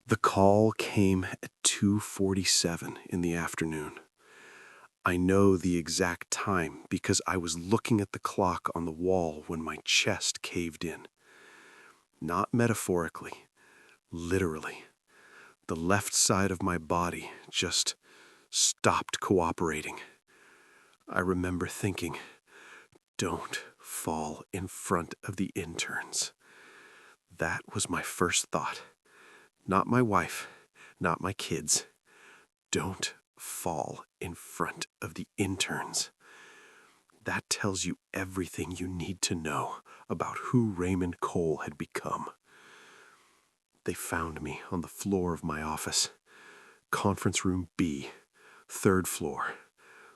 The call came at 2:47 in the afternoon. I know the exact time because I was looking at the clock on the wall when my chest caved in. Not metaphorically, literally. The left side of my body just stopped cooperating. I remember thinking, don't fall in front of the interns. That was my first thought. Not my wife, not my kids. Don't fall in front of the interns. That tells you everything you need to know about who Raymond Cole had become. They found me on the floor of my office, conference room B, third floor.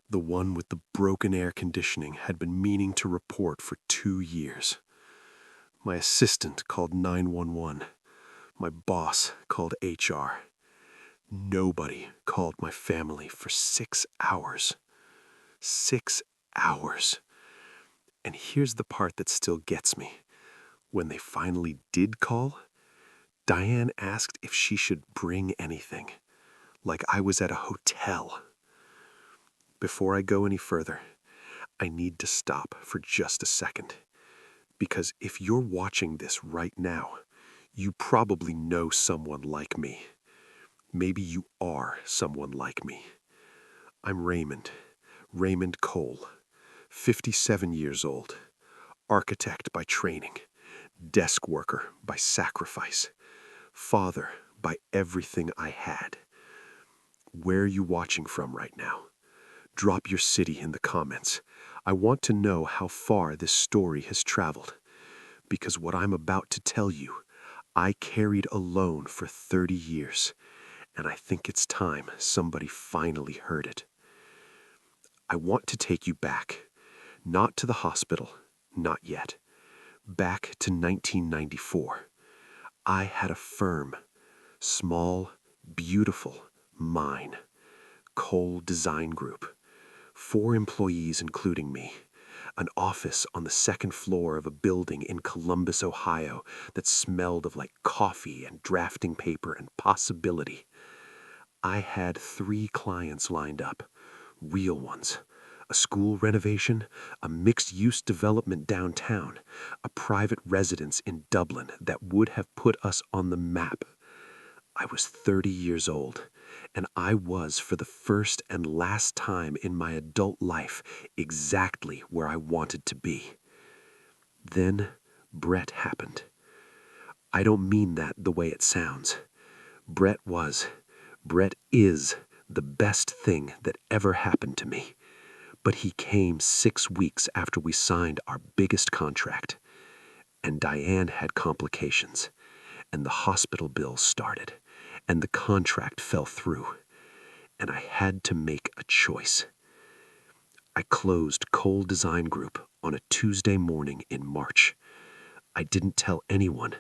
The one with the broken air conditioning had been meaning to report for 2 years. My assistant called 911. My boss called HR. Nobody called my family for 6 hours. 6 hours. And here's the part that still gets me. When they finally did call, Diane asked if she should bring anything, like I was at a hotel. Before I go any further, I need to stop for just a second. Because if you're watching this right now, you probably know someone like me. Maybe you are someone like me. I'm Raymond Cole, 57 years old, architect by training, desk worker by sacrifice, father by everything I had. Where are you watching from right now? Drop your city in the comments. I want to know how far this story has traveled, because what I'm about to tell you, I carried alone for 30 years, and I think it's time somebody finally heard it. I want to take you back, not to the hospital, not yet, back to 1994. I had a firm, small, beautiful, mine, Cole Design Group. 4 employees, including me. An office on the second floor of a building in Columbus, Ohio that smelled of like coffee and drafting paper and possibility. I had 3 clients lined up, real ones. A school renovation, a mixed-use development downtown, a private residence in Dublin that would have put us on the map. I was 30 years old, and I was, for the first and last time in my adult life, exactly where I wanted to be. Then Brett happened. I don't mean that the way it sounds. Brett is the best thing that ever happened to me. But he came 6 weeks after we signed our biggest contract. And Diane had complications, and the hospital bills started, and the contract fell through, and I had to make a choice. I closed Cole Design Group on a Tuesday morning in March. I didn't tell anyone.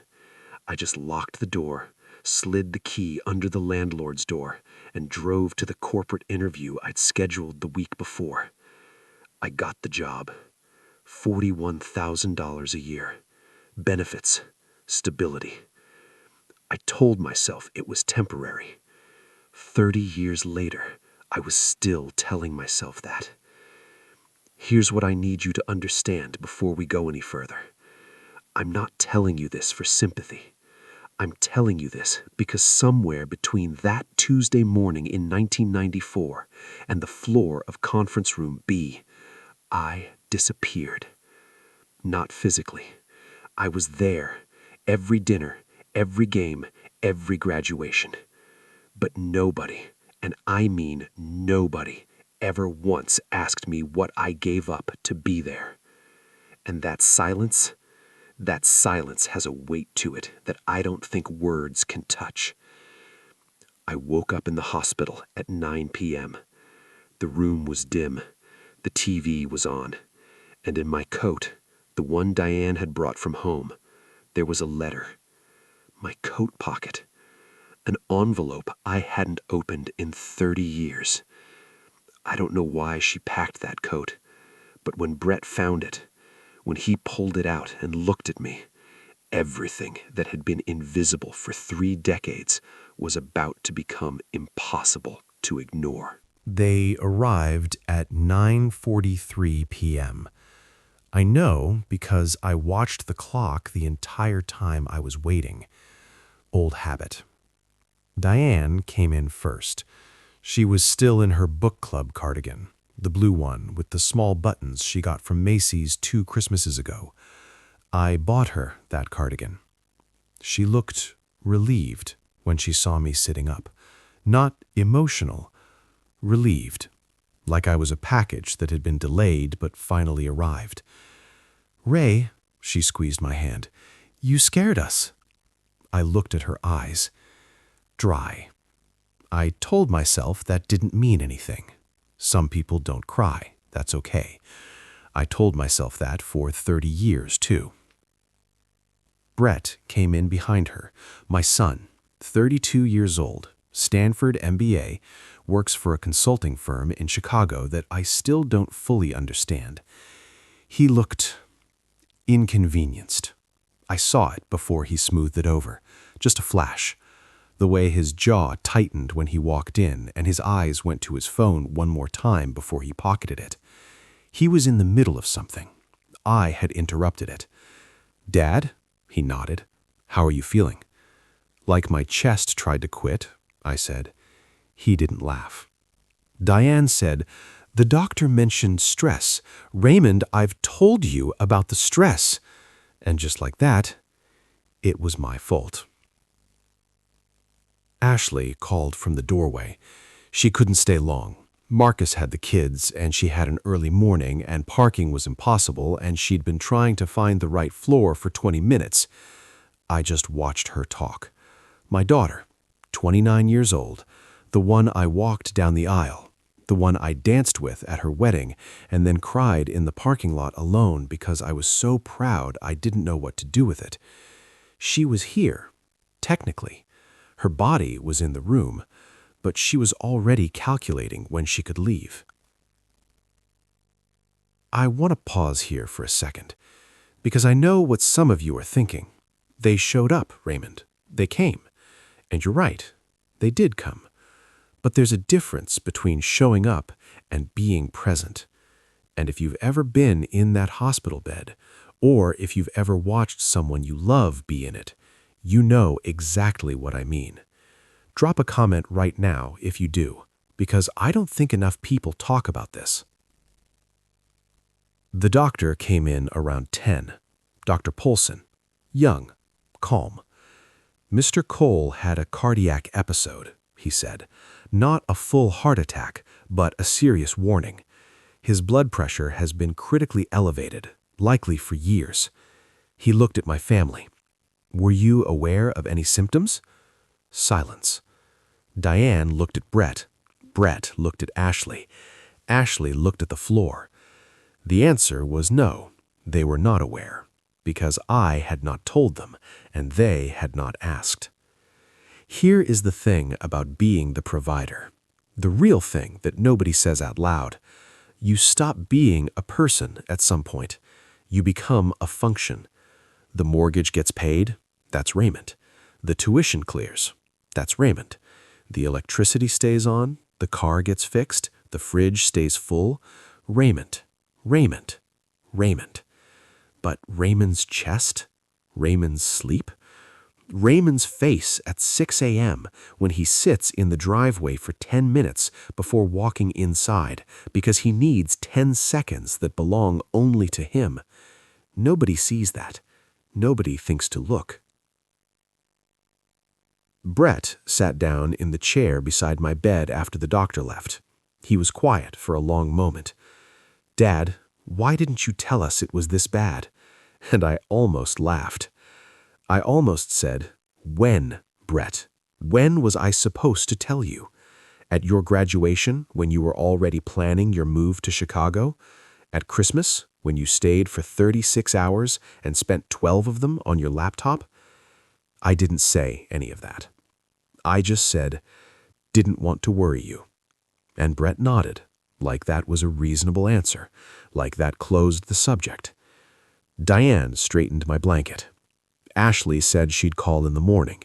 I just locked the door, slid the key under the landlord's door, and drove to the corporate interview I'd scheduled the week before. I got the job. $41,000 a year. Benefits. Stability. I told myself it was temporary. 30 years later, I was still telling myself that. Here's what I need you to understand before we go any further. I'm not telling you this for sympathy. I'm telling you this because somewhere between that Tuesday morning in 1994 and the floor of Conference Room B, I disappeared. Not physically. I was there, every dinner, every game, every graduation. But nobody, and I mean nobody, ever once asked me what I gave up to be there. And that silence has a weight to it that I don't think words can touch. I woke up in the hospital at 9 p.m. The room was dim. The TV was on. And in my coat, the one Diane had brought from home, there was a letter. My coat pocket. An envelope I hadn't opened in 30 years. I don't know why she packed that coat, but when Brett found it, when he pulled it out and looked at me, everything that had been invisible for 3 decades was about to become impossible to ignore. They arrived at 9:43 p.m. I know because I watched the clock the entire time I was waiting. Old habit. Diane came in first. She was still in her book club cardigan, the blue one with the small buttons she got from Macy's 2 Christmases ago. I bought her that cardigan. She looked relieved when she saw me sitting up. Not emotional, relieved, like I was a package that had been delayed but finally arrived. "Ray," she squeezed my hand, "you scared us." I looked at her eyes. Dry. I told myself that didn't mean anything. Some people don't cry. That's okay. I told myself that for 30 years, too. Brett came in behind her. My son, 32 years old, Stanford MBA, works for a consulting firm in Chicago that I still don't fully understand. He looked inconvenienced. I saw it before he smoothed it over. Just a flash. The way his jaw tightened when he walked in and his eyes went to his phone one more time before he pocketed it. He was in the middle of something. I had interrupted it. "Dad?" He nodded. "How are you feeling?" "Like my chest tried to quit," I said. He didn't laugh. Diane said, "The doctor mentioned stress. Raymond, I've told you about the stress." And just like that, it was my fault. Ashley called from the doorway. She couldn't stay long. Marcus had the kids, and she had an early morning, and parking was impossible, and she'd been trying to find the right floor for 20 minutes. I just watched her talk. My daughter, 29 years old, the one I walked down the aisle, the one I danced with at her wedding, and then cried in the parking lot alone because I was so proud I didn't know what to do with it. She was here, technically. Her body was in the room, but she was already calculating when she could leave. I want to pause here for a second, because I know what some of you are thinking. They showed up, Raymond. They came. And you're right, they did come. But there's a difference between showing up and being present. And if you've ever been in that hospital bed, or if you've ever watched someone you love be in it, you know exactly what I mean. Drop a comment right now if you do, because I don't think enough people talk about this. The doctor came in around 10. Dr. Polson. Young. Calm. "Mr. Cole had a cardiac episode," he said. "Not a full heart attack, but a serious warning. His blood pressure has been critically elevated, likely for years." He looked at my family. "Were you aware of any symptoms?" Silence. Diane looked at Brett. Brett looked at Ashley. Ashley looked at the floor. The answer was no, they were not aware, because I had not told them, and they had not asked. Here is the thing about being the provider. The real thing that nobody says out loud. You stop being a person at some point. You become a function. The mortgage gets paid, that's Raymond. The tuition clears, that's Raymond. The electricity stays on, the car gets fixed, the fridge stays full. Raymond, Raymond, Raymond. But Raymond's chest? Raymond's sleep? Raymond's face at 6 a.m. when he sits in the driveway for 10 minutes before walking inside because he needs 10 seconds that belong only to him. Nobody sees that. Nobody thinks to look. Brett sat down in the chair beside my bed after the doctor left. He was quiet for a long moment. "Dad, why didn't you tell us it was this bad?" And I almost laughed. I almost said, "When, Brett? When was I supposed to tell you? At your graduation, when you were already planning your move to Chicago? At Christmas, when you stayed for 36 hours and spent 12 of them on your laptop?" I didn't say any of that. I just said, "Didn't want to worry you." And Brett nodded, like that was a reasonable answer, like that closed the subject. Diane straightened my blanket. Ashley said she'd call in the morning.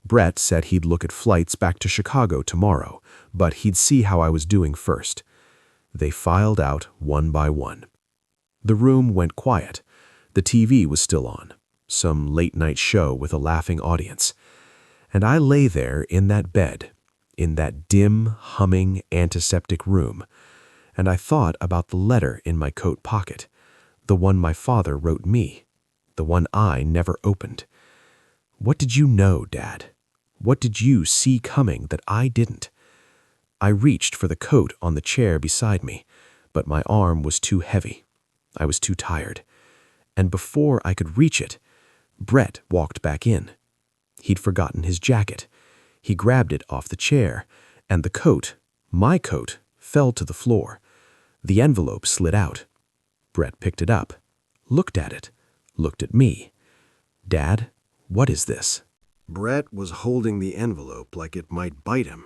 Brett said he'd look at flights back to Chicago tomorrow, but he'd see how I was doing first. They filed out one by one. The room went quiet. The TV was still on, some late-night show with a laughing audience. And I lay there in that bed, in that dim, humming, antiseptic room, and I thought about the letter in my coat pocket, the one my father wrote me, the one I never opened. What did you know, Dad? What did you see coming that I didn't? I reached for the coat on the chair beside me, but my arm was too heavy. I was too tired. And before I could reach it, Brett walked back in. He'd forgotten his jacket. He grabbed it off the chair, and the coat, my coat, fell to the floor. The envelope slid out. Brett picked it up, looked at it, looked at me. Dad, what is this? Brett was holding the envelope like it might bite him.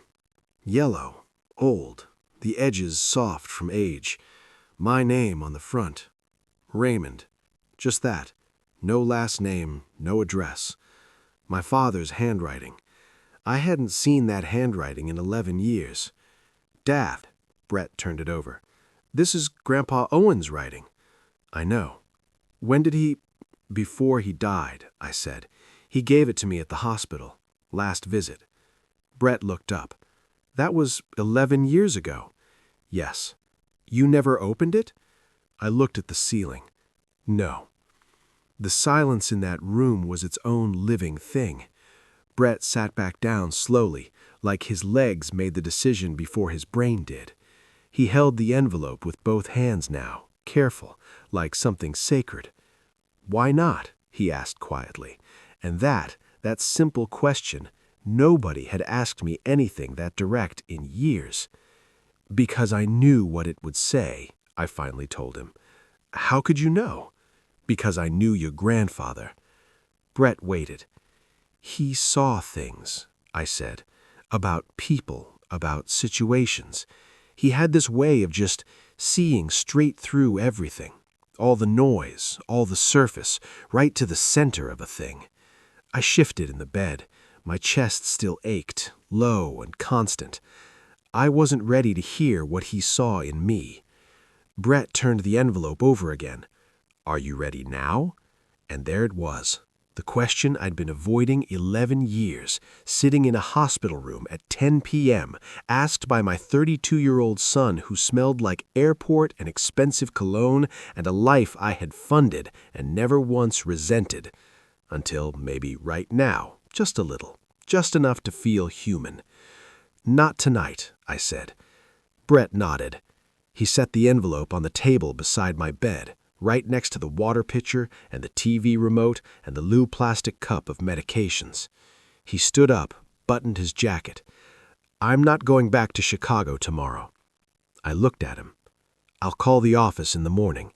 Yellow, old, the edges soft from age. My name on the front. Raymond. Just that. No last name, no address. My father's handwriting. I hadn't seen that handwriting in 11 years. Dad. Brett turned it over. This is Grandpa Owen's writing. I know. When did he... Before he died, I said. He gave it to me at the hospital. Last visit. Brett looked up. That was 11 years ago. Yes. You never opened it? I looked at the ceiling. No. The silence in that room was its own living thing. Brett sat back down slowly, like his legs made the decision before his brain did. He held the envelope with both hands now, careful, like something sacred. Why not? He asked quietly. And that simple question, nobody had asked me anything that direct in years. Because I knew what it would say, I finally told him. How could you know? Because I knew your grandfather. Brett waited. He saw things, I said, about people, about situations. He had this way of just seeing straight through everything, all the noise, all the surface, right to the center of a thing. I shifted in the bed. My chest still ached, low and constant. I wasn't ready to hear what he saw in me. Brett turned the envelope over again. Are you ready now? And there it was. The question I'd been avoiding 11 years, sitting in a hospital room at 10 p.m., asked by my 32-year-old son who smelled like airport and expensive cologne and a life I had funded and never once resented. Until maybe right now, just a little, just enough to feel human. Not tonight, I said. Brett nodded. He set the envelope on the table beside my bed, right next to the water pitcher and the TV remote and the blue plastic cup of medications. He stood up, buttoned his jacket. I'm not going back to Chicago tomorrow. I looked at him. I'll call the office in the morning.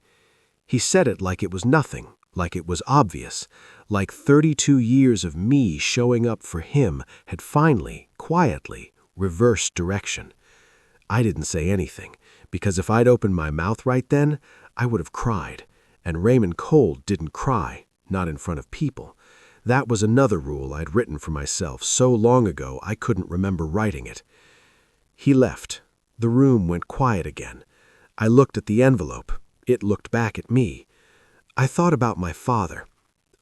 He said it like it was nothing, like it was obvious, like 32 years of me showing up for him had finally, quietly, reversed direction. I didn't say anything, because if I'd opened my mouth right then, I would have cried, and Raymond Cole didn't cry, not in front of people. That was another rule I'd written for myself so long ago I couldn't remember writing it. He left. The room went quiet again. I looked at the envelope. It looked back at me. I thought about my father,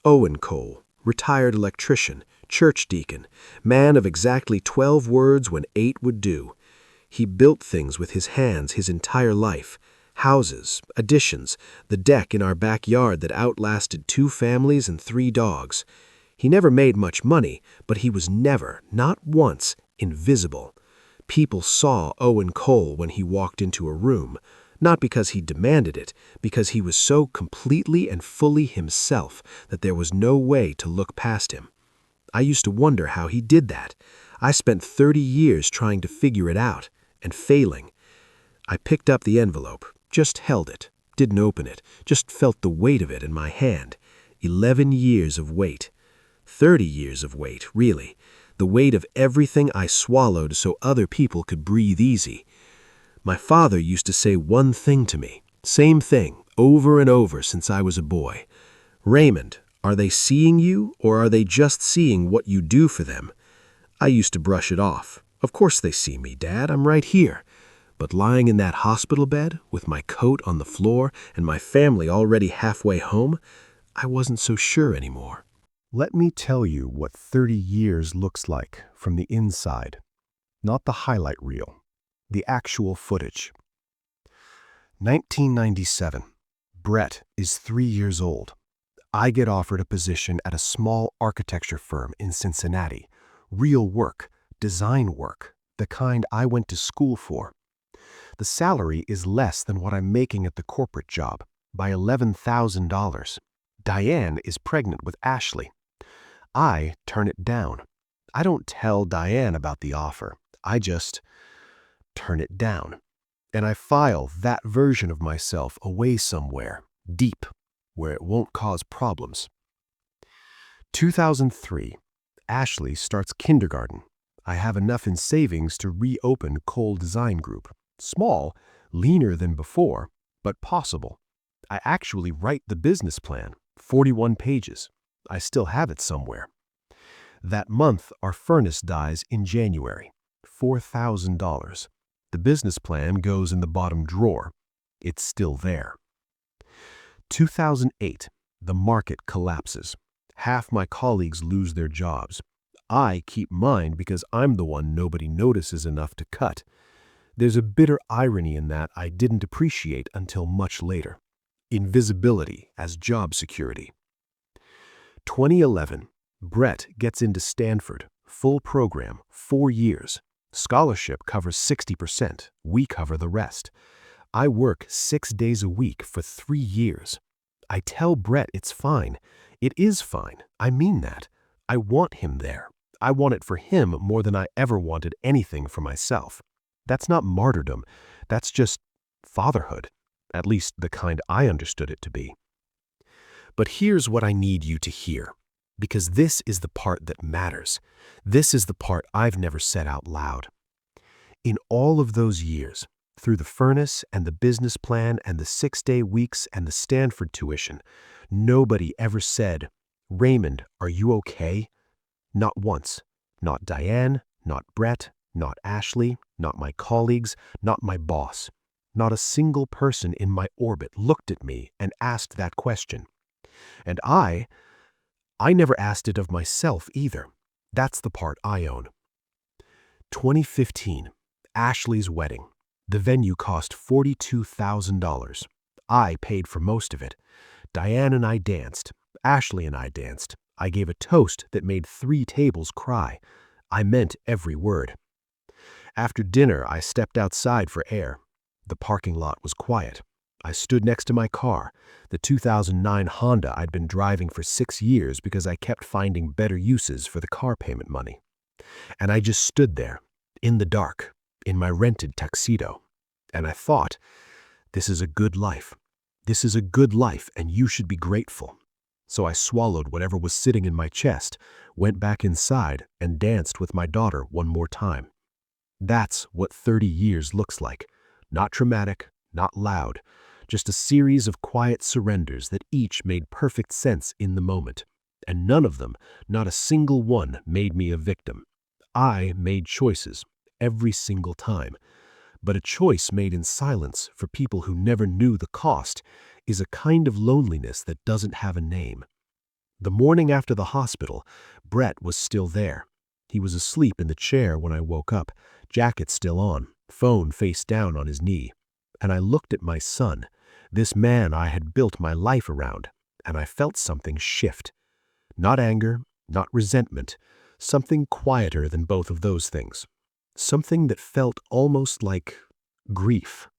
Owen Cole, retired electrician, church deacon, man of exactly 12 words when 8 would do. He built things with his hands his entire life. Houses, additions, the deck in our backyard that outlasted 2 families and 3 dogs. He never made much money, but he was never, not once, invisible. People saw Owen Cole when he walked into a room, not because he demanded it, because he was so completely and fully himself that there was no way to look past him. I used to wonder how he did that. I spent 30 years trying to figure it out, and failing. I picked up the envelope, just held it, didn't open it, just felt the weight of it in my hand. 11 years of weight. 30 years of weight, really. The weight of everything I swallowed so other people could breathe easy. My father used to say one thing to me, same thing, over and over since I was a boy. Raymond, are they seeing you, or are they just seeing what you do for them? I used to brush it off. Of course they see me, Dad. I'm right here. But lying in that hospital bed, with my coat on the floor and my family already halfway home, I wasn't so sure anymore. Let me tell you what 30 years looks like from the inside. Not the highlight reel, the actual footage. 1997. Brett is 3 years old. I get offered a position at a small architecture firm in Cincinnati. Real work, design work, the kind I went to school for. The salary is less than what I'm making at the corporate job, by $11,000. Diane is pregnant with Ashley. I turn it down. I don't tell Diane about the offer. I just turn it down. And I file that version of myself away somewhere, deep, where it won't cause problems. 2003. Ashley starts kindergarten. I have enough in savings to reopen Cole Design Group. Small, leaner than before, but possible. I actually write the business plan, 41 pages. I still have it somewhere. That month, our furnace dies in January, $4,000. The business plan goes in the bottom drawer. It's still there. 2008, the market collapses. Half my colleagues lose their jobs. I keep mine because I'm the one nobody notices enough to cut. There's a bitter irony in that I didn't appreciate until much later. Invisibility as job security. 2011, Brett gets into Stanford, full program, 4 years. Scholarship covers 60%, we cover the rest. I work 6 days a week for 3 years. I tell Brett it's fine. It is fine. I mean that. I want him there. I want it for him more than I ever wanted anything for myself. That's not martyrdom. That's just fatherhood. At least the kind I understood it to be. But here's what I need you to hear, because this is the part that matters. This is the part I've never said out loud. In all of those years, through the furnace and the business plan and the 6-day weeks and the Stanford tuition, nobody ever said, "Raymond, are you okay?" Not once. Not Diane, not Brett, not Ashley, not my colleagues, not my boss. Not a single person in my orbit looked at me and asked that question. And I never asked it of myself either. That's the part I own. 2015, Ashley's wedding. The venue cost $42,000. I paid for most of it. Diane and I danced. Ashley and I danced. I gave a toast that made 3 tables cry. I meant every word. After dinner, I stepped outside for air. The parking lot was quiet. I stood next to my car, the 2009 Honda I'd been driving for 6 years because I kept finding better uses for the car payment money. And I just stood there, in the dark, in my rented tuxedo. And I thought, this is a good life. This is a good life, and you should be grateful. So I swallowed whatever was sitting in my chest, went back inside, and danced with my daughter one more time. That's what 30 years looks like. Not dramatic, not loud, just a series of quiet surrenders that each made perfect sense in the moment. And none of them, not a single one, made me a victim. I made choices, every single time. But a choice made in silence for people who never knew the cost is a kind of loneliness that doesn't have a name. The morning after the hospital, Brett was still there. He was asleep in the chair when I woke up, jacket still on, phone face down on his knee. And I looked at my son, this man I had built my life around, and I felt something shift. Not anger, not resentment, something quieter than both of those things. Something that felt almost like grief.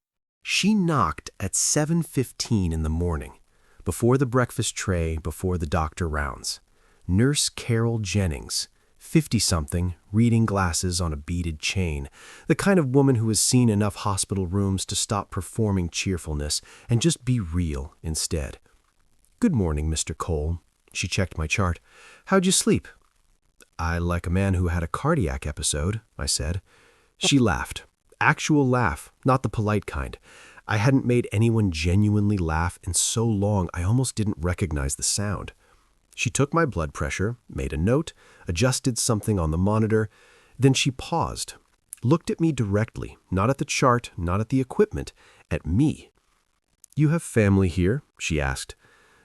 She knocked at 7:15 in the morning, before the breakfast tray, before the doctor rounds. Nurse Carol Jennings, 50-something, reading glasses on a beaded chain, the kind of woman who has seen enough hospital rooms to stop performing cheerfulness and just be real instead. "Good morning, Mr. Cole." She checked my chart. "How'd you sleep?" "I like a man who had a cardiac episode," I said. She laughed. Actual laugh, not the polite kind. I hadn't made anyone genuinely laugh in so long I almost didn't recognize the sound. She took my blood pressure, made a note, adjusted something on the monitor. Then she paused, looked at me directly, not at the chart, not at the equipment, at me. "You have family here?" she asked.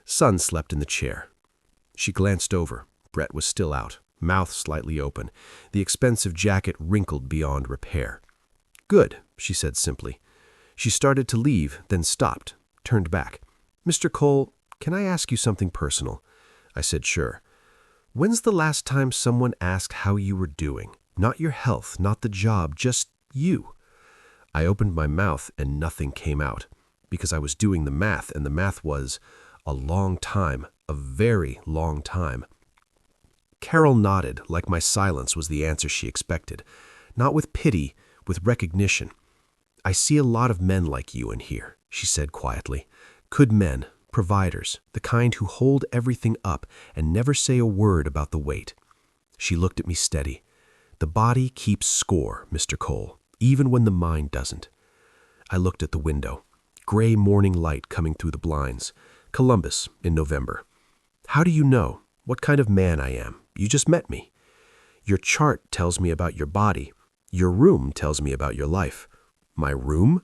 Son slept in the chair. She glanced over. Brett was still out, mouth slightly open, the expensive jacket wrinkled beyond repair. "Good," she said simply. She started to leave, then stopped, turned back. "Mr. Cole, can I ask you something personal?" I said, "Sure." "When's the last time someone asked how you were doing? Not your health, not the job, just you." I opened my mouth and nothing came out, because I was doing the math, and the math was a long time, a very long time. Carol nodded, like my silence was the answer she expected. Not with pity, with recognition. "I see a lot of men like you in here," she said quietly. "Good men, providers, the kind who hold everything up and never say a word about the weight." She looked at me steady. "The body keeps score, Mr. Cole, even when the mind doesn't." I looked at the window. Gray morning light coming through the blinds. Columbus in November. "How do you know? What kind of man I am? You just met me." "Your chart tells me about your body. Your room tells me about your life." "My room?"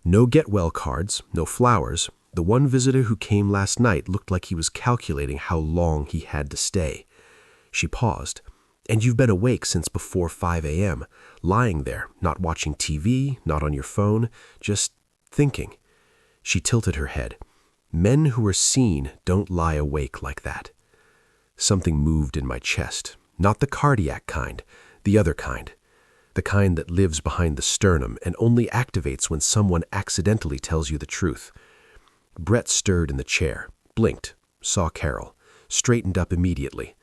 "No get-well cards, no flowers. The one visitor who came last night looked like he was calculating how long he had to stay." She paused. "And you've been awake since before 5 a.m., lying there, not watching TV, not on your phone, just thinking." She tilted her head. "Men who are seen don't lie awake like that." Something moved in my chest, not the cardiac kind, the other kind. The kind that lives behind the sternum and only activates when someone accidentally tells you the truth. Brett stirred in the chair, blinked, saw Carol, straightened up immediately.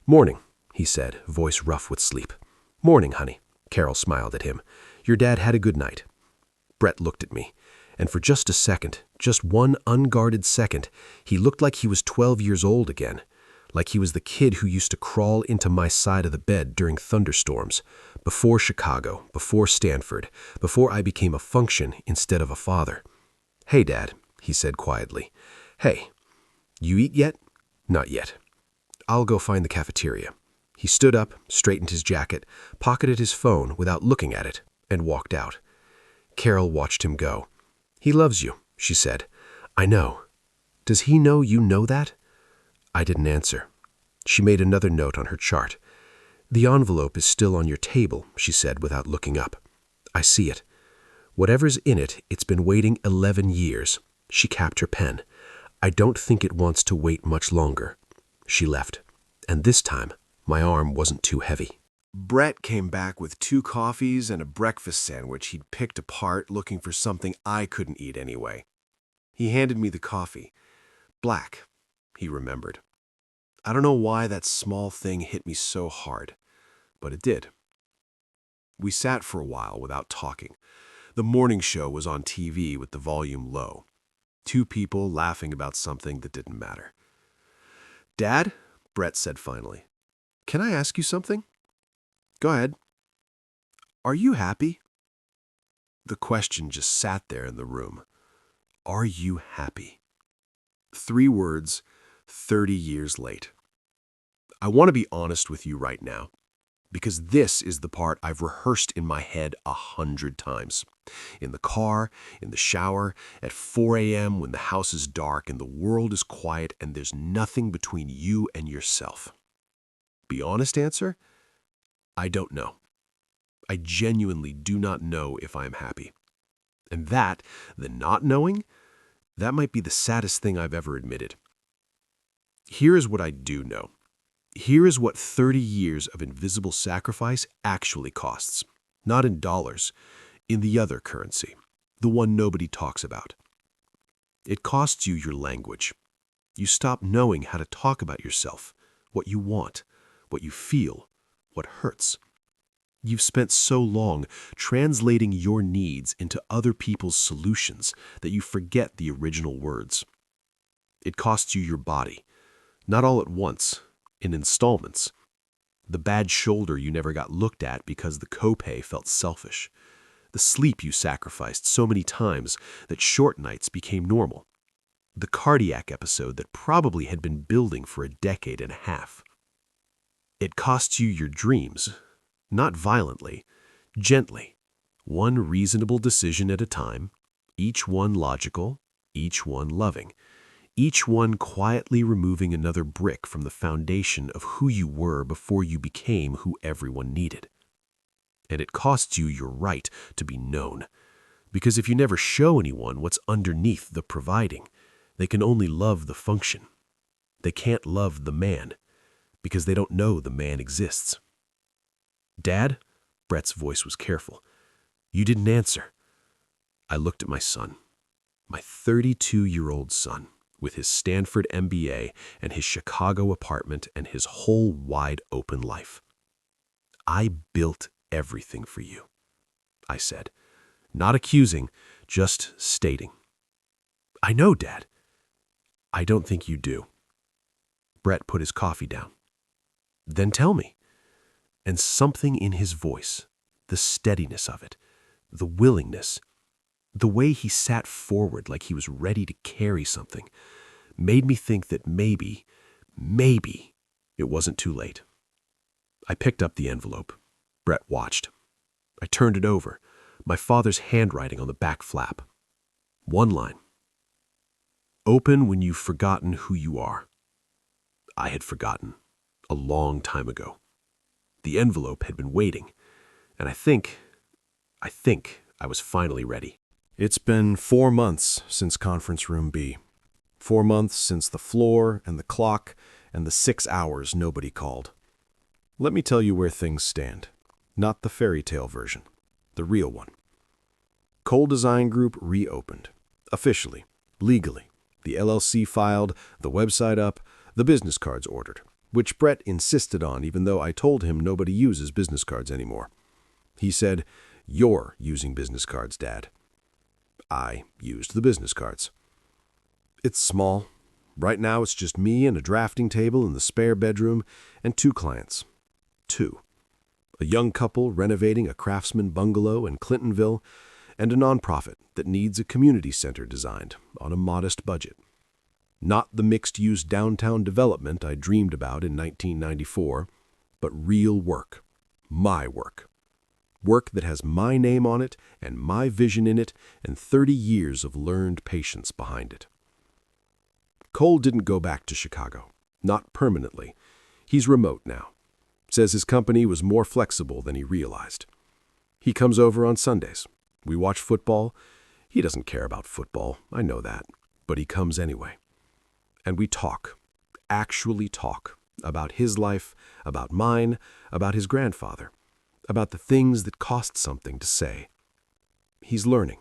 "Morning," he said, voice rough with sleep. "Morning, honey." Carol smiled at him. "Your dad had a good night." Brett looked at me, and for just a second, just one unguarded second, he looked like he was 12 years old again, like he was the kid who used to crawl into my side of the bed during thunderstorms, before Chicago, before Stanford, before I became a function instead of a father. "Hey, Dad," he said quietly. "Hey, you eat yet?" "Not yet." "I'll go find the cafeteria." He stood up, straightened his jacket, pocketed his phone without looking at it, and walked out. Carol watched him go. "He loves you," she said. "I know." "Does he know you know that?" I didn't answer. She made another note on her chart. "The envelope is still on your table," she said without looking up. "I see it. Whatever's in it, it's been waiting 11 years. She capped her pen. "I don't think it wants to wait much longer." She left. And this time, my arm wasn't too heavy. Brett came back with 2 coffees and a breakfast sandwich he'd picked apart looking for something I couldn't eat anyway. He handed me the coffee. Black, he remembered. I don't know why that small thing hit me so hard, but it did. We sat for a while without talking. The morning show was on TV with the volume low. 2 people laughing about something that didn't matter. "Dad," Brett said finally, "can I ask you something?" "Go ahead." "Are you happy?" The question just sat there in the room. Are you happy? 3 words, 30 years late. I want to be honest with you right now, because this is the part I've rehearsed in my head 100 times. In the car, in the shower, at 4 a.m. when the house is dark and the world is quiet and there's nothing between you and yourself. The honest answer? I don't know. I genuinely do not know if I am happy. And that, the not knowing, that might be the saddest thing I've ever admitted. Here is what I do know. Here is what 30 years of invisible sacrifice actually costs. Not in dollars, in the other currency, the one nobody talks about. It costs you your language. You stop knowing how to talk about yourself, what you want, what you feel, what hurts. You've spent so long translating your needs into other people's solutions that you forget the original words. It costs you your body, not all at once, in installments. The bad shoulder you never got looked at because the copay felt selfish. The sleep you sacrificed so many times that short nights became normal. The cardiac episode that probably had been building for a decade and a half. It costs you your dreams, not violently, gently, one reasonable decision at a time, each one logical, each one loving, each one quietly removing another brick from the foundation of who you were before you became who everyone needed. And it costs you your right to be known, because if you never show anyone what's underneath the providing, they can only love the function. They can't love the man, because they don't know the man exists. "Dad?" Brett's voice was careful. "You didn't answer." I looked at my son, my 32-year-old son, with his Stanford MBA and his Chicago apartment and his whole wide-open life. "I built everything for you," I said, not accusing, just stating. "I know, Dad." "I don't think you do." Brett put his coffee down. "Then tell me." And something in his voice, the steadiness of it, the willingness, the way he sat forward like he was ready to carry something, made me think that maybe it wasn't too late. I picked up the envelope. Brett watched. I turned it over, my father's handwriting on the back flap. One line. "Open when you've forgotten who you are." I had forgotten, a long time ago. The envelope had been waiting, and I think I was finally ready. It's been 4 months since Conference Room B. 4 months since the floor and the clock and the 6 hours nobody called. Let me tell you where things stand. Not the fairy tale version, the real one. Cole Design Group reopened. Officially, legally. The LLC filed, the website up, the business cards ordered, which Brett insisted on even though I told him nobody uses business cards anymore. He said, "You're using business cards, Dad." I used the business cards. It's small. Right now it's just me and a drafting table in the spare bedroom and 2 clients. 2. A young couple renovating a craftsman bungalow in Clintonville, and a nonprofit that needs a community center designed on a modest budget. Not the mixed-use downtown development I dreamed about in 1994, but real work. My work. Work that has my name on it and my vision in it and 30 years of learned patience behind it. Cole didn't go back to Chicago. Not permanently. He's remote now. Says his company was more flexible than he realized. He comes over on Sundays. We watch football. He doesn't care about football, I know that, but he comes anyway. And we talk, actually talk, about his life, about mine, about his grandfather, about the things that cost something to say. He's learning.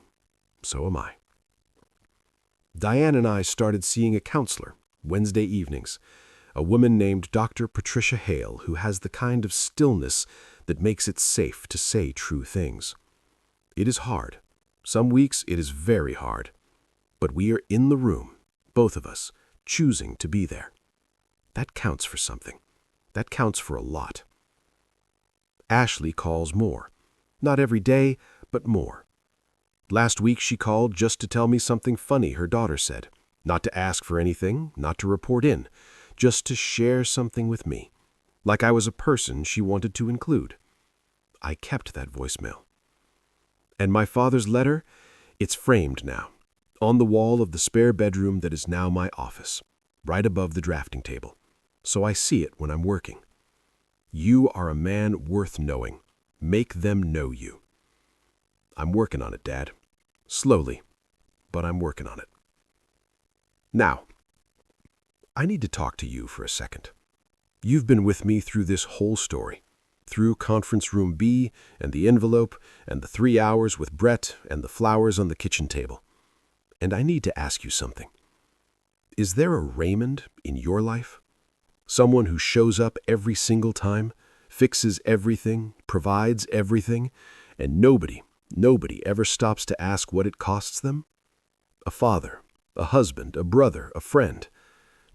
So am I. Diane and I started seeing a counselor Wednesday evenings, a woman named Dr. Patricia Hale who has the kind of stillness that makes it safe to say true things. It is hard. Some weeks it is very hard. But we are in the room, both of us, choosing to be there. That counts for something. That counts for a lot. Ashley calls more. Not every day, but more. Last week she called just to tell me something funny her daughter said. Not to ask for anything, not to report in, just to share something with me. Like I was a person she wanted to include. I kept that voicemail. And my father's letter, it's framed now, on the wall of the spare bedroom that is now my office, right above the drafting table, so I see it when I'm working. You are a man worth knowing. Make them know you. I'm working on it, Dad. Slowly, but I'm working on it. Now, I need to talk to you for a second. You've been with me through this whole story, through Conference Room B and the envelope and the 3 hours with Brett and the flowers on the kitchen table. And I need to ask you something. Is there a Raymond in your life? Someone who shows up every single time, fixes everything, provides everything, and nobody ever stops to ask what it costs them? A father, a husband, a brother, a friend.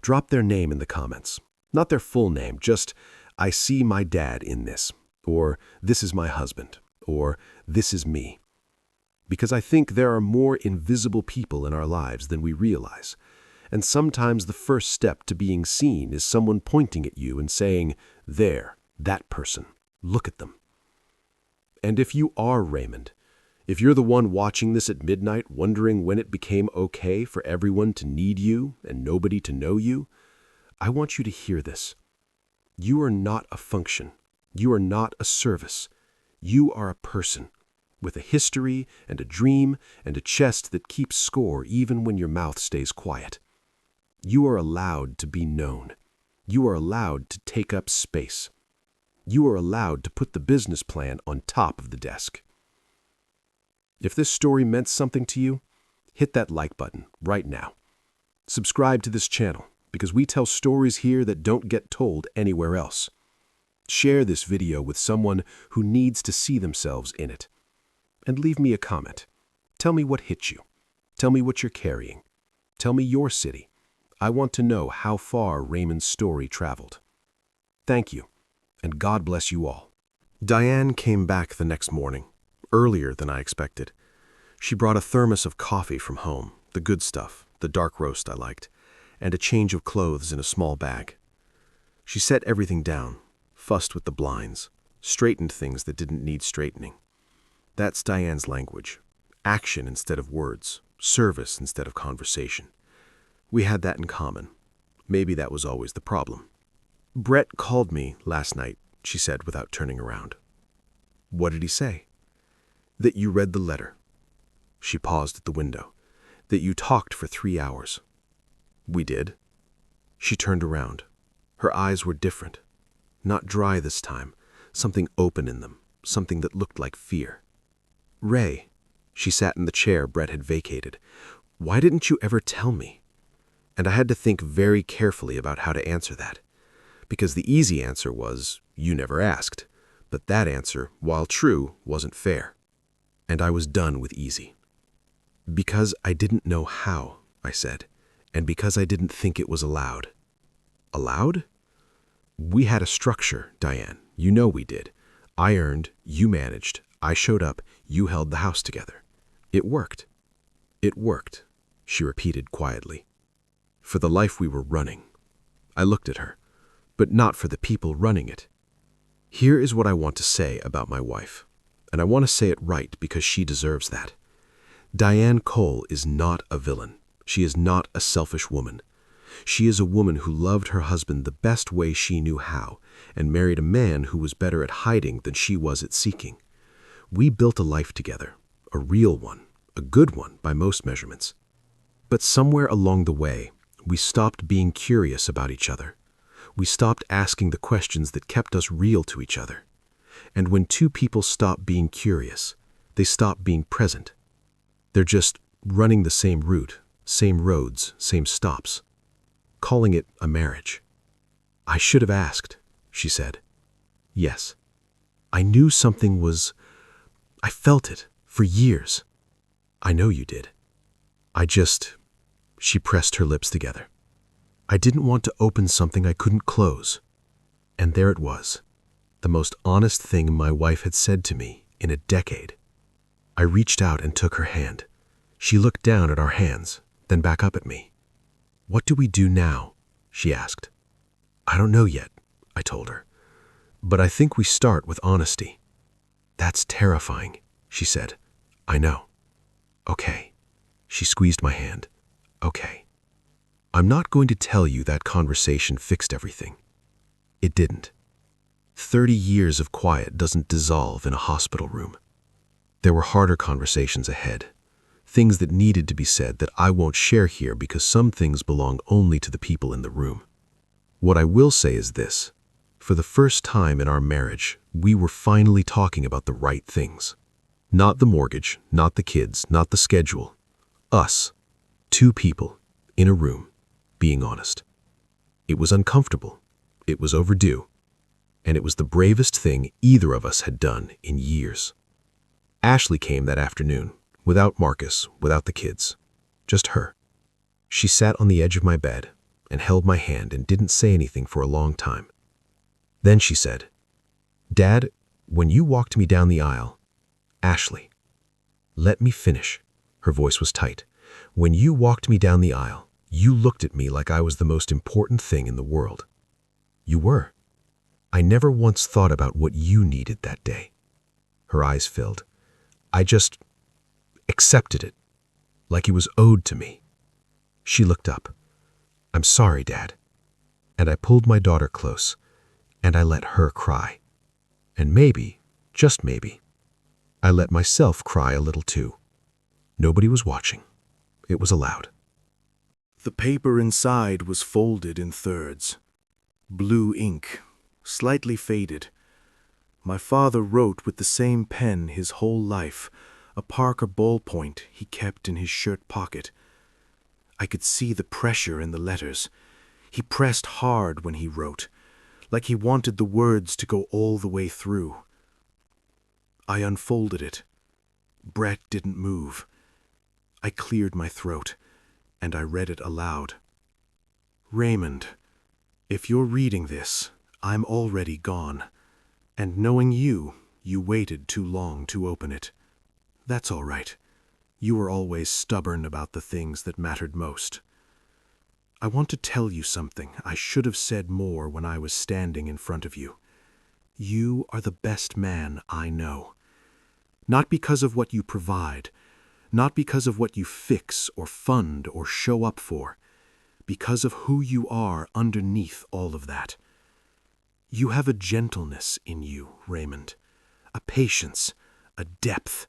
Drop their name in the comments. Not their full name, just, "I see my dad in this," or "This is my husband," or "This is me." Because I think there are more invisible people in our lives than we realize. And sometimes the first step to being seen is someone pointing at you and saying, "There, that person, look at them." And if you are Raymond, if you're the one watching this at midnight wondering when it became okay for everyone to need you and nobody to know you, I want you to hear this. You are not a function. You are not a service. You are a person with a history and a dream and a chest that keeps score even when your mouth stays quiet. You are allowed to be known. You are allowed to take up space. You are allowed to put the business plan on top of the desk. If this story meant something to you, hit that like button right now. Subscribe to this channel because we tell stories here that don't get told anywhere else. Share this video with someone who needs to see themselves in it. And leave me a comment. Tell me what hit you. Tell me what you're carrying. Tell me your city. I want to know how far Raymond's story traveled. Thank you, and God bless you all. Diane came back the next morning, earlier than I expected. She brought a thermos of coffee from home, the good stuff, the dark roast I liked, and a change of clothes in a small bag. She set everything down, fussed with the blinds, straightened things that didn't need straightening. That's Diane's language. Action instead of words, service instead of conversation. We had that in common. Maybe that was always the problem. "Brett called me last night," she said without turning around. "What did he say?" "That you read the letter." She paused at the window. "That you talked for 3 hours." "We did." She turned around. Her eyes were different. Not dry this time, something open in them, something that looked like fear. "Ray," she sat in the chair Brett had vacated, "why didn't you ever tell me?" And I had to think very carefully about how to answer that. Because the easy answer was, you never asked. But that answer, while true, wasn't fair. And I was done with easy. "Because I didn't know how," I said, "and because I didn't think it was allowed." "Allowed?" "We had a structure, Diane. You know we did. I earned, you managed, I showed up, you held the house together. It worked." "It worked," she repeated quietly. "For the life we were running." I looked at her, but not for the people running it. Here is what I want to say about my wife, and I want to say it right because she deserves that. Diane Cole is not a villain. She is not a selfish woman. She is a woman who loved her husband the best way she knew how, and married a man who was better at hiding than she was at seeking. We built a life together, a real one, a good one by most measurements. But somewhere along the way, we stopped being curious about each other. We stopped asking the questions that kept us real to each other. And when two people stop being curious, they stop being present. They're just running the same route, same roads, same stops, calling it a marriage. "I should have asked," she said. "Yes. I knew something was... I felt it for years." "I know you did. I just..." She pressed her lips together. "I didn't want to open something I couldn't close." And there it was, the most honest thing my wife had said to me in a decade. I reached out and took her hand. She looked down at our hands, then back up at me. "What do we do now?" she asked. "I don't know yet," I told her. "But I think we start with honesty." "That's terrifying," she said. "I know." "Okay." She squeezed my hand. "Okay. I'm not going to tell you that conversation fixed everything. It didn't. 30 years of quiet doesn't dissolve in a hospital room. There were harder conversations ahead, things that needed to be said that I won't share here because some things belong only to the people in the room. What I will say is this. For the first time in our marriage, we were finally talking about the right things. Not the mortgage, not the kids, not the schedule. Us. Two people, in a room, being honest. It was uncomfortable. It was overdue. And it was the bravest thing either of us had done in years. Ashley came that afternoon, without Marcus, without the kids. Just her. She sat on the edge of my bed and held my hand and didn't say anything for a long time. Then she said, "Dad, when you walked me down the aisle..." "Ashley, let me finish." Her voice was tight. "When you walked me down the aisle, You looked at me like I was the most important thing in the world. You were. I never once thought about what you needed that day." Her eyes filled. "I just accepted it, like it was owed to me." She looked up. "I'm sorry, Dad." And I pulled my daughter close, and I let her cry. And maybe, just maybe, I let myself cry a little too. Nobody was watching. It was allowed. The paper inside was folded in thirds. Blue ink, slightly faded. My father wrote with the same pen his whole life, a Parker ballpoint he kept in his shirt pocket. I could see the pressure in the letters. He pressed hard when he wrote, like he wanted the words to go all the way through. I unfolded it. Brett didn't move. I cleared my throat, and I read it aloud. "Raymond, if you're reading this, I'm already gone. And knowing you, you waited too long to open it. That's all right. You were always stubborn about the things that mattered most. I want to tell you something I should have said more when I was standing in front of you. You are the best man I know. Not because of what you provide, not because of what you fix or fund or show up for, because of who you are underneath all of that. You have a gentleness in you, Raymond, a patience, a depth.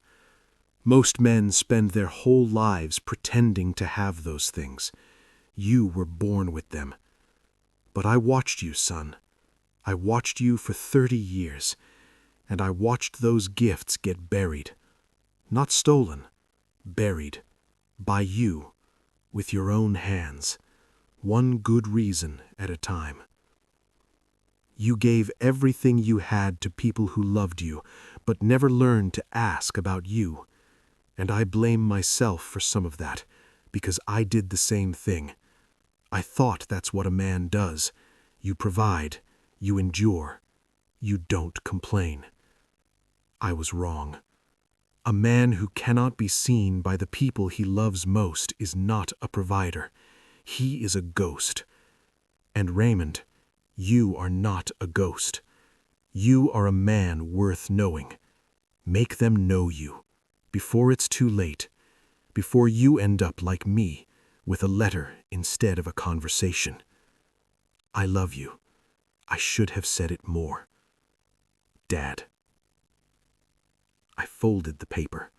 Most men spend their whole lives pretending to have those things. You were born with them. But I watched you, son. I watched you for 30 years, and I watched those gifts get buried. Not stolen, buried. By you, with your own hands. One good reason at a time. You gave everything you had to people who loved you, but never learned to ask about you. And I blame myself for some of that, because I did the same thing. I thought that's what a man does. You provide, you endure, you don't complain. I was wrong. A man who cannot be seen by the people he loves most is not a provider. He is a ghost. And Raymond, you are not a ghost. You are a man worth knowing. Make them know you, before it's too late, before you end up like me, with a letter instead of a conversation. I love you. I should have said it more. Dad. I folded the paper,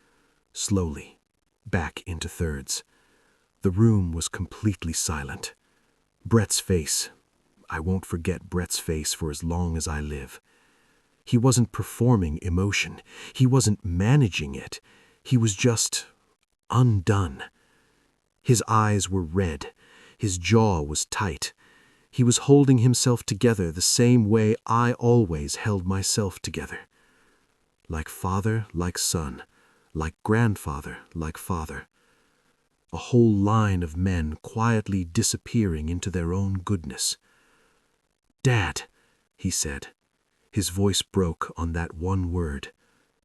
slowly, back into thirds. The room was completely silent. Brett's face. I won't forget Brett's face for as long as I live. He wasn't performing emotion. He wasn't managing it. He was just undone. His eyes were red. His jaw was tight. He was holding himself together the same way I always held myself together. Like father, like son. Like grandfather, like father. A whole line of men quietly disappearing into their own goodness. "Dad," he said. His voice broke on that one word.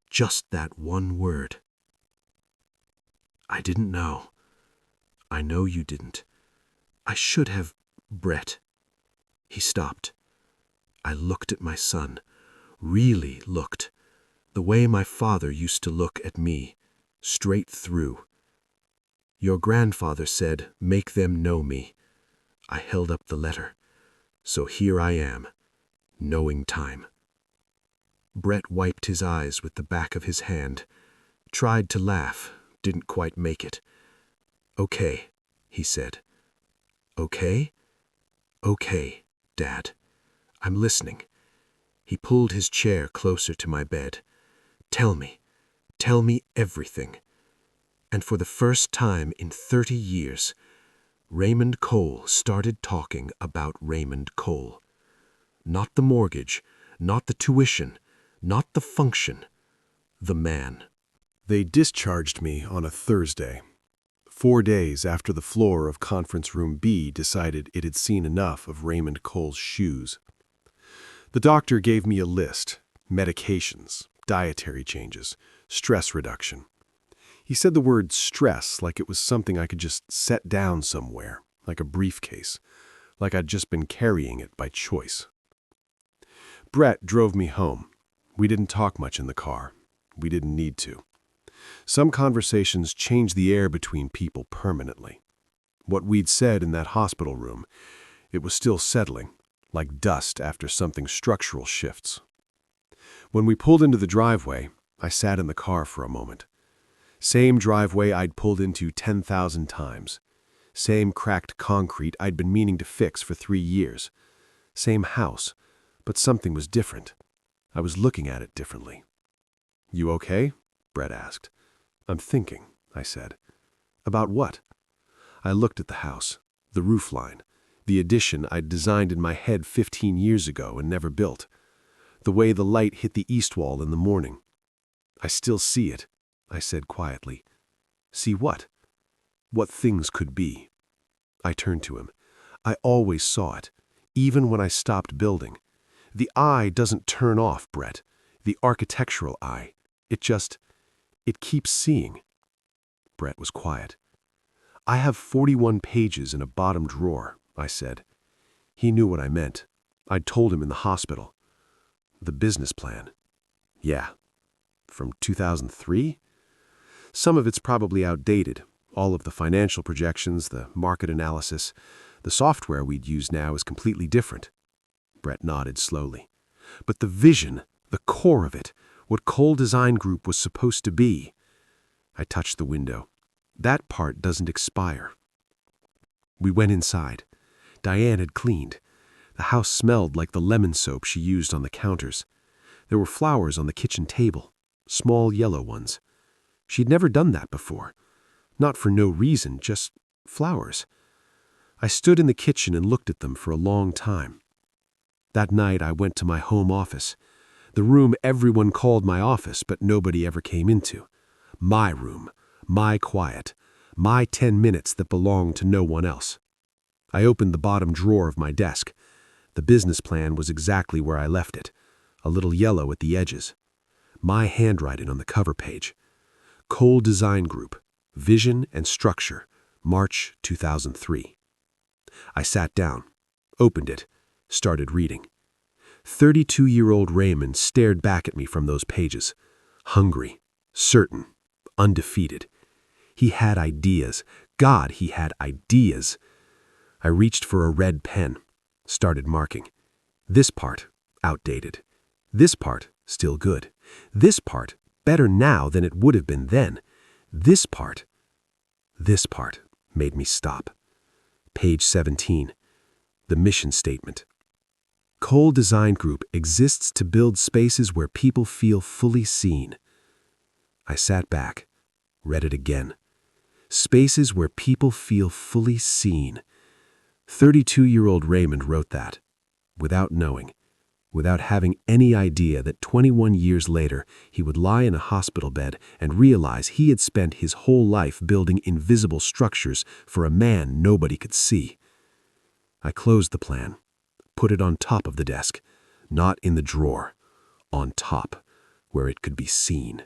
Just that one word. I didn't know. I know you didn't. I should have, Brett. He stopped. I looked at my son. Really looked. The way my father used to look at me. Straight through. Your grandfather said, "Make them know me." I held up the letter. So here I am, knowing time. Brett wiped his eyes with the back of his hand. Tried to laugh, didn't quite make it. "Okay," he said. "Okay? Okay, Dad. I'm listening." He pulled his chair closer to my bed. Tell me everything." And for the first time in 30 years, Raymond Cole started talking about Raymond Cole. Not the mortgage, not the tuition, not the function, the man. They discharged me on a Thursday, 4 days after the floor of Conference Room B decided it had seen enough of Raymond Cole's shoes. The doctor gave me a list: medications, dietary changes, stress reduction. He said the word stress like it was something I could just set down somewhere. like a briefcase, like I'd just been carrying it by choice. Brett drove me home. We didn't talk much in the car. We didn't need to. Some conversations change the air between people permanently. What we'd said in that hospital room, it was still settling, like dust after something structural shifts. When we pulled into the driveway, I sat in the car for a moment. Same driveway I'd pulled into 10,000 times. Same cracked concrete I'd been meaning to fix for 3 years. Same house, but something was different. I was looking at it differently. "You okay?" Brett asked. "I'm thinking," I said. "About what?" I looked at the house, the roofline, the addition I'd designed in my head 15 years ago and never built. The way the light hit the east wall in the morning. "I still see it," I said quietly. "See what?" "What things could be." I turned to him. "I always saw it, even when I stopped building. The eye doesn't turn off, Brett. The architectural eye. It keeps seeing." Brett was quiet. "I have 41 pages in a bottom drawer," I said. He knew what I meant. I'd told him in the hospital. "The business plan." "Yeah." "From 2003? Some of it's probably outdated. All of the financial projections, the market analysis. The software we'd use now is completely different." Brett nodded slowly. "But the vision, the core of it, what Cole Design Group was supposed to be." I touched the window. "That part doesn't expire." We went inside. Diane had cleaned. The house smelled like the lemon soap she used on the counters. There were flowers on the kitchen table, small yellow ones. She'd never done that before. Not for no reason, just flowers. I stood in the kitchen and looked at them for a long time. That night I went to my home office, the room everyone called my office but nobody ever came into. My room, my quiet, my 10 minutes that belonged to no one else. I opened the bottom drawer of my desk. The business plan was exactly where I left it, a little yellow at the edges. My handwriting on the cover page. Cole Design Group, Vision and Structure, March 2003. I sat down, opened it, started reading. 32-year-old Raymond stared back at me from those pages, hungry, certain, undefeated. He had ideas. God, he had ideas. I reached for a red pen, started marking. This part, outdated. This part, still good. This part, better now than it would have been then. This part made me stop. Page 17. The mission statement. Cole Design Group exists to build spaces where people feel fully seen. I sat back, read it again. Spaces where people feel fully seen. 32-year-old Raymond wrote that, without knowing, without having any idea that 21 years later he would lie in a hospital bed and realize he had spent his whole life building invisible structures for a man nobody could see. I closed the plan, put it on top of the desk, not in the drawer, on top, where it could be seen.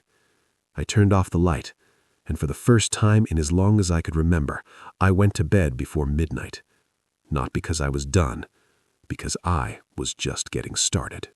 I turned off the light, and for the first time in as long as I could remember, I went to bed before midnight. Not because I was done, because I was just getting started.